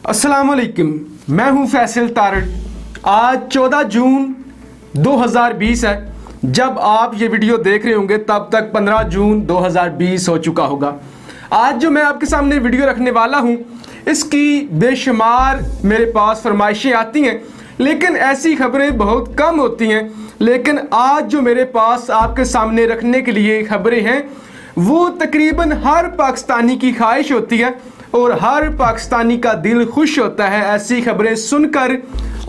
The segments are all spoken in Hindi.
अस्सलामुअलैकुम, मैं हूं फैसल तारड़। आज 14 जून 2020 है। जब आप ये वीडियो देख रहे होंगे तब तक 15 जून 2020 हो चुका होगा। आज जो मैं आपके सामने वीडियो रखने वाला हूं, इसकी बेशुमार मेरे पास फरमाइशें आती हैं, लेकिन ऐसी खबरें बहुत कम होती हैं। लेकिन आज जो मेरे पास आपके सामने रखने के लिए खबरें हैं, वो तकरीबन हर पाकिस्तानी की ख्वाहिश होती है और हर पाकिस्तानी का दिल खुश होता है ऐसी खबरें सुनकर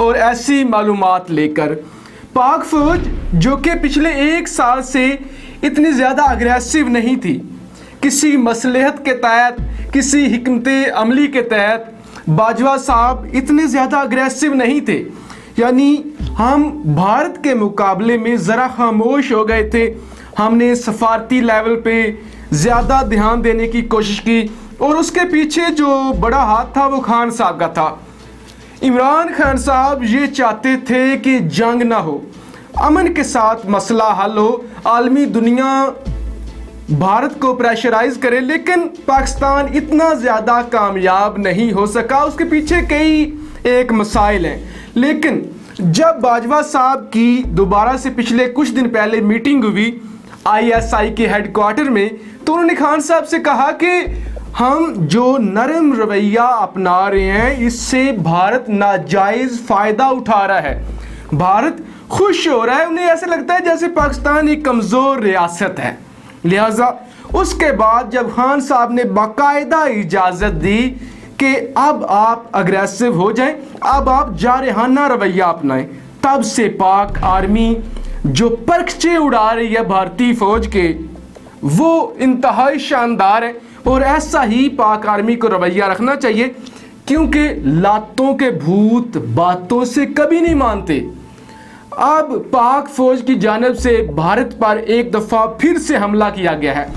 और ऐसी मालूमात लेकर। पाक फौज जो कि पिछले एक साल से इतनी ज़्यादा अग्रेसिव नहीं थी, किसी मसलहत के तहत, किसी हिकमत अमली के तहत बाजवा साहब इतने ज़्यादा अग्रेसिव नहीं थे। यानी हम भारत के मुकाबले में ज़रा खामोश हो गए थे। हमने सफारती लेवल पे ज़्यादा ध्यान देने की कोशिश की और उसके पीछे जो बड़ा हाथ था वो खान साहब का था। इमरान खान साहब ये चाहते थे कि जंग ना हो, अमन के साथ मसला हल हो, आलमी दुनिया भारत को प्रेशराइज करे, लेकिन पाकिस्तान इतना ज़्यादा कामयाब नहीं हो सका। उसके पीछे कई एक मसाइल हैं। लेकिन जब बाजवा साहब की दोबारा से पिछले कुछ दिन पहले मीटिंग हुई ISI के हेडक्वार्टर में, तो उन्होंने खान साहब से कहा कि हम जो नरम रवैया अपना रहे हैं, इससे भारत नाजायज़ फ़ायदा उठा रहा है, भारत खुश हो रहा है। उन्हें ऐसा लगता है जैसे पाकिस्तान एक कमज़ोर रियासत है। लिहाजा उसके बाद जब खान साहब ने बाकायदा इजाज़त दी कि अब आप अग्रेसिव हो जाएं, अब आप जारहाना रवैया अपनाएं, तब से पाक आर्मी जो परखचे उड़ा रही है भारतीय फ़ौज के, वो इंतहाई शानदार है। और ऐसा ही पाक आर्मी को रवैया रखना चाहिए, क्योंकि लातों के भूत बातों से कभी नहीं मानते। अब पाक फौज की जानिब से भारत पर एक दफ़ा फिर से हमला किया गया है।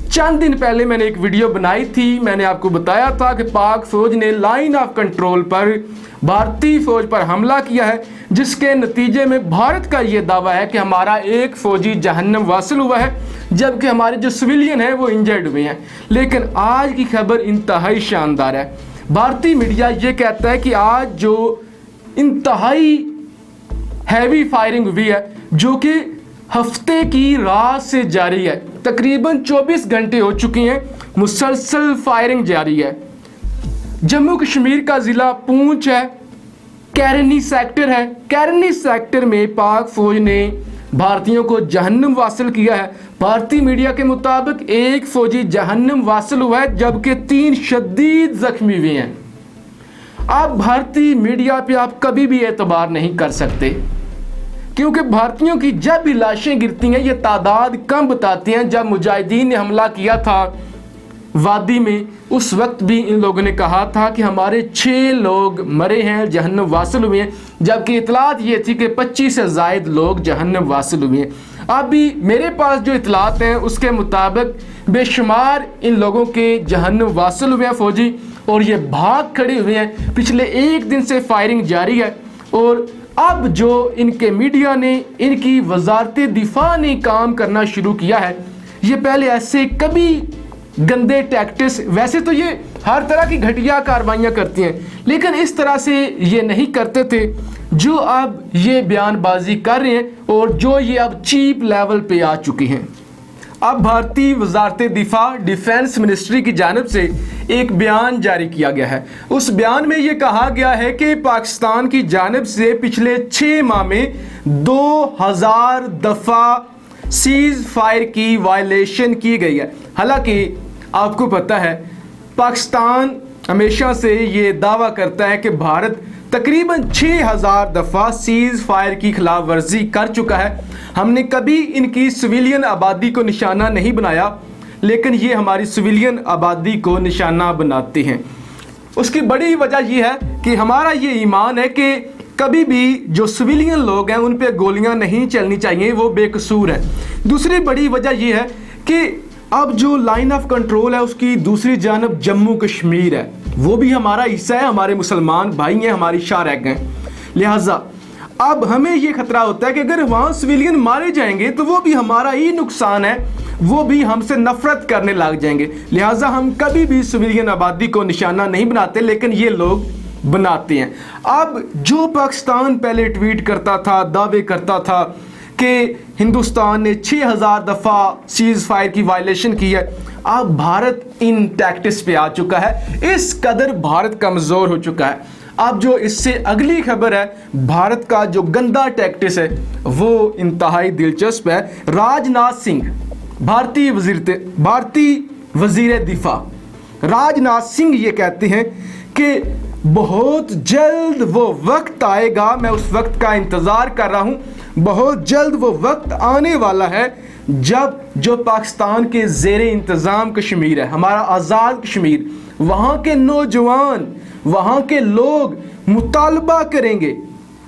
चंद दिन पहले मैंने एक वीडियो बनाई थी, मैंने आपको बताया था कि पाक फौज ने लाइन ऑफ कंट्रोल पर भारतीय फौज पर हमला किया है, जिसके नतीजे में भारत का ये दावा है कि हमारा एक फ़ौजी जहन्नम वासिल हुआ है, जबकि हमारे जो सिविलियन हैं वो इंजर्ड हुए हैं। लेकिन आज की खबर इंतहाई शानदार है। भारतीय मीडिया ये कहता है कि आज जो इंतहाई हैवी फायरिंग हुई है, जो कि हफ्ते की रात से जारी है, तकरीबन 24 घंटे हो चुके हैं, मुसलसल फायरिंग जारी है। जम्मू कश्मीर का ज़िला पूंछ है, कैरनी सेक्टर है। कैरनी सेक्टर में पाक फौज ने भारतीयों को जहन्नम वासिल किया है। भारतीय मीडिया के मुताबिक एक फौजी जहन्नम वासिल हुआ है, जबकि 3 शदीद जख्मी हुए हैं। अब भारतीय मीडिया पे आप कभी भी एतबार नहीं कर सकते, क्योंकि भारतीयों की जब भी लाशें गिरती हैं, ये तादाद कम बताती हैं। जब मुजाहिदीन ने हमला किया था वादी में, उस वक्त भी इन लोगों ने कहा था कि हमारे 6 लोग मरे हैं, जहन्नम वासिल हुए हैं, जबकि इतलात ये थी कि 25 से ज़ायद लोग जहन्नम वासिल हुए हैं। अभी मेरे पास जो इतलात हैं उसके मुताबिक बेशुमार इन लोगों के जहन्नम वासिल हुए हैं फ़ौजी, और ये भाग खड़े हुए हैं। पिछले एक दिन से फायरिंग जारी है और अब जो इनके मीडिया ने, इनकी वजारत दिफा ने काम करना शुरू किया है, ये पहले ऐसे कभी गंदे टैक्टिक्स, वैसे तो ये हर तरह की घटिया कार्रवाइयाँ करती हैं, लेकिन इस तरह से ये नहीं करते थे जो अब ये बयानबाजी कर रहे हैं और जो ये अब चीप लेवल पे आ चुके हैं। अब भारतीय वजारत दिफा, डिफेंस मिनिस्ट्री की जानिब से एक बयान जारी किया गया है। उस बयान में ये कहा गया है कि पाकिस्तान की जानिब से पिछले 6 माह में 2000 दफ़ा सीज़ फायर की वायलेशन की गई है। हालांकि आपको पता है पाकिस्तान हमेशा से ये दावा करता है कि भारत तकरीबन 6000 दफ़ा सीज़ फायर की खिलाफ वर्जी कर चुका है। हमने कभी इनकी सिविलियन आबादी को निशाना नहीं बनाया, लेकिन ये हमारी सिविलियन आबादी को निशाना बनाते हैं। उसकी बड़ी वजह यह है कि हमारा ये ईमान है कि कभी भी जो सिविलियन लोग हैं उन पे गोलियां नहीं चलनी चाहिए, वो बेकसूर है। दूसरी बड़ी वजह यह है कि अब जो लाइन ऑफ कंट्रोल है उसकी दूसरी जानब जम्मू कश्मीर है, वो भी हमारा हिस्सा है, हमारे मुसलमान भाई हैं, हमारी शारक हैं। लिहाजा अब हमें ये खतरा होता है कि अगर वहाँ सिविलियन मारे जाएंगे तो वो भी हमारा ही नुकसान है, वो भी हमसे नफरत करने लग जाएंगे। लिहाजा हम कभी भी सिविलियन आबादी को निशाना नहीं बनाते, लेकिन ये लोग बनाते हैं। अब जो पाकिस्तान पहले ट्वीट करता था, दावे करता था कि हिंदुस्तान ने 6000 दफ़ा सीज़ फायर की वायलेशन की है, अब भारत इन टैक्टिक्स पे आ चुका है। इस कदर भारत कमज़ोर हो चुका है। अब जो इससे अगली खबर है, भारत का जो गंदा टैक्टिक्स है वो इंतहाई दिलचस्प है। राजनाथ सिंह, भारतीय वजीर दिफा राजनाथ सिंह ये कहते हैं कि बहुत जल्द वो वक्त आएगा, मैं उस वक्त का इंतज़ार कर रहा हूँ, बहुत जल्द वो वक्त आने वाला है जब जो पाकिस्तान के ज़ेरे इंतज़ाम कश्मीर है, हमारा आज़ाद कश्मीर, वहाँ के नौजवान, वहाँ के लोग मुतालबा करेंगे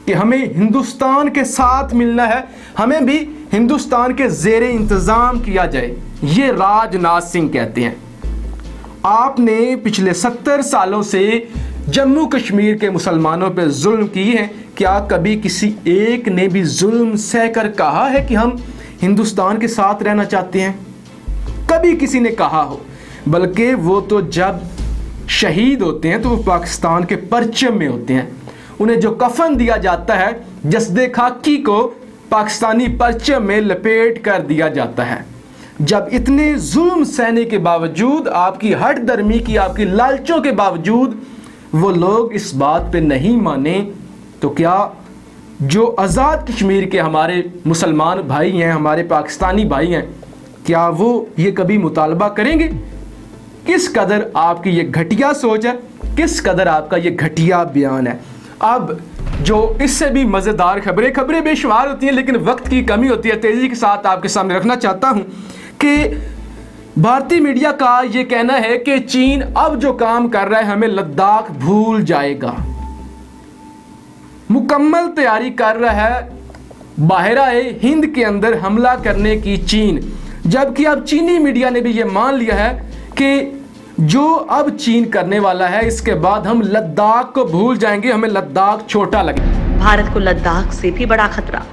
कि हमें हिंदुस्तान के साथ मिलना है, हमें भी हिंदुस्तान के ज़ेरे इंतज़ाम किया जाए। ये राजनाथ सिंह कहते हैं। आपने पिछले 70 सालों से जम्मू कश्मीर के मुसलमानों पर जुल्म किए हैं, क्या कभी किसी एक ने भी जुल्म सहकर कहा है कि हम हिंदुस्तान के साथ रहना चाहते हैं? कभी किसी ने कहा हो? बल्कि वो तो जब शहीद होते हैं तो वो पाकिस्तान के परचम में होते हैं, उन्हें जो कफन दिया जाता है, जसदे खाकी को पाकिस्तानी परचम में लपेट कर दिया जाता है। जब इतने जुल्म सहने के बावजूद, आपकी हट दर्मी की, आपकी लालचों के बावजूद वो लोग इस बात पे नहीं माने, तो क्या जो आज़ाद कश्मीर के हमारे मुसलमान भाई हैं, हमारे पाकिस्तानी भाई हैं, क्या वो ये कभी मुतालबा करेंगे? किस कदर आपकी ये घटिया सोच है, किस कदर आपका ये घटिया बयान है। अब जो इससे भी मज़ेदार खबरें बेशुमार होती हैं, लेकिन वक्त की कमी होती है, तेज़ी के साथ आपके सामने रखना चाहता हूँ कि भारतीय मीडिया का ये कहना है कि चीन अब जो काम कर रहा है, हमें लद्दाख भूल जाएगा, मुकम्मल तैयारी कर रहा है बाहराए हिंद के अंदर हमला करने की चीन। जबकि अब चीनी मीडिया ने भी ये मान लिया है कि जो अब चीन करने वाला है, इसके बाद हम लद्दाख को भूल जाएंगे, हमें लद्दाख छोटा लगेगा। भारत को लद्दाख से भी बड़ा खतरा।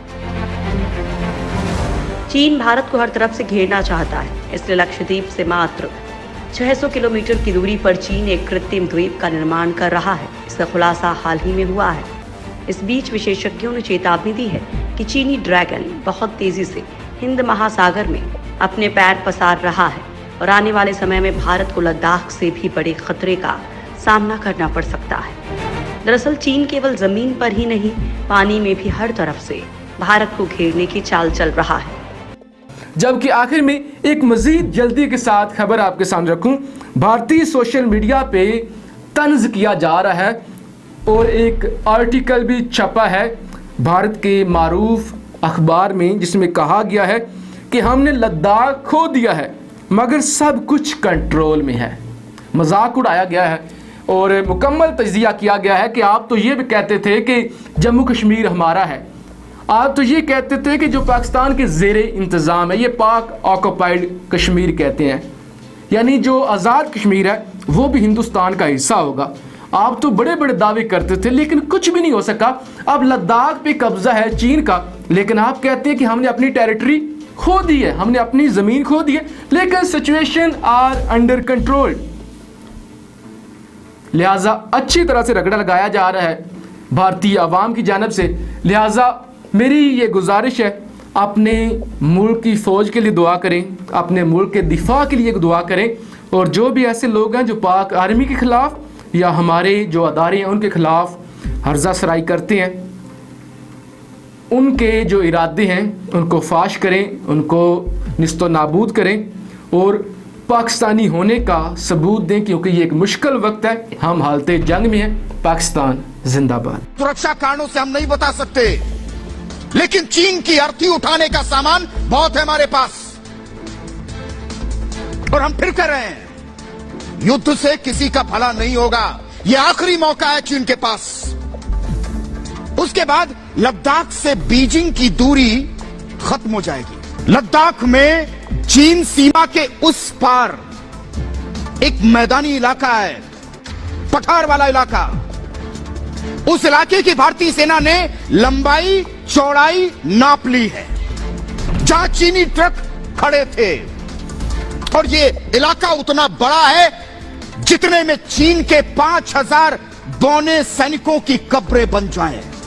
चीन भारत को हर तरफ से घेरना चाहता है, इसलिए लक्षद्वीप से मात्र 600 किलोमीटर की दूरी पर चीन एक कृत्रिम द्वीप का निर्माण कर रहा है। इसका खुलासा हाल ही में हुआ है। इस बीच विशेषज्ञों ने चेतावनी दी है कि चीनी ड्रैगन बहुत तेजी से हिंद महासागर में अपने पैर पसार रहा है और आने वाले समय में भारत को लद्दाख से भी बड़े खतरे का सामना करना पड़ सकता है। दरअसल चीन केवल जमीन पर ही नहीं, पानी में भी हर तरफ से भारत को घेरने की चाल चल रहा है। जबकि आखिर में एक मजीद जल्दी के साथ खबर आपके सामने रखूं, भारतीय सोशल मीडिया पे तंज किया जा रहा है और एक आर्टिकल भी छपा है भारत के मारूफ अखबार में, जिसमें कहा गया है कि हमने लद्दाख खो दिया है मगर सब कुछ कंट्रोल में है। मजाक उड़ाया गया है और मुकम्मल तजिया किया गया है कि आप तो ये भी कहते थे कि जम्मू कश्मीर हमारा है, आप तो ये कहते थे कि जो पाकिस्तान के ज़ेरे इंतज़ाम है, ये पाक ऑक्युपाइड कश्मीर कहते हैं, यानी जो आज़ाद कश्मीर है वो भी हिंदुस्तान का हिस्सा होगा। आप तो बड़े बड़े दावे करते थे, लेकिन कुछ भी नहीं हो सका। अब लद्दाख पे कब्जा है चीन का, लेकिन आप कहते हैं कि हमने अपनी टेरिटरी खो दी है, हमने अपनी ज़मीन खो दी है, लेकिन सिचुएशन आर अंडर कंट्रोल। लिहाजा अच्छी तरह से रगड़ा लगाया जा रहा है भारतीय आवाम की जानब से। लिहाजा मेरी ये गुजारिश है, अपने मुल्क की फ़ौज के लिए दुआ करें, अपने मुल्क के दिफा के लिए दुआ करें, और जो भी ऐसे लोग हैं जो पाक आर्मी के ख़िलाफ़ या हमारे जो अदारे हैं उनके ख़िलाफ़ हर्जा सराई करते हैं, उनके जो इरादे हैं उनको फाश करें, उनको निस्तो नाबूद करें और पाकिस्तानी होने का सबूत दें, क्योंकि ये एक मुश्किल वक्त है, हम हालते जंग में हैं। पाकिस्तान जिंदाबाद। सुरक्षा कारणों से हम नहीं बता सकते, लेकिन चीन की अर्थी उठाने का सामान बहुत है हमारे पास और हम फिर कर रहे हैं। युद्ध से किसी का भला नहीं होगा, यह आखिरी मौका है चीन के पास। उसके बाद लद्दाख से बीजिंग की दूरी खत्म हो जाएगी। लद्दाख में चीन सीमा के उस पार एक मैदानी इलाका है, पठार वाला इलाका। उस इलाके की भारतीय सेना ने लंबाई चौड़ाई नाप ली है, जहां चीनी ट्रक खड़े थे, और ये इलाका उतना बड़ा है जितने में चीन के 5000 बौने सैनिकों की कब्रें बन जाएं।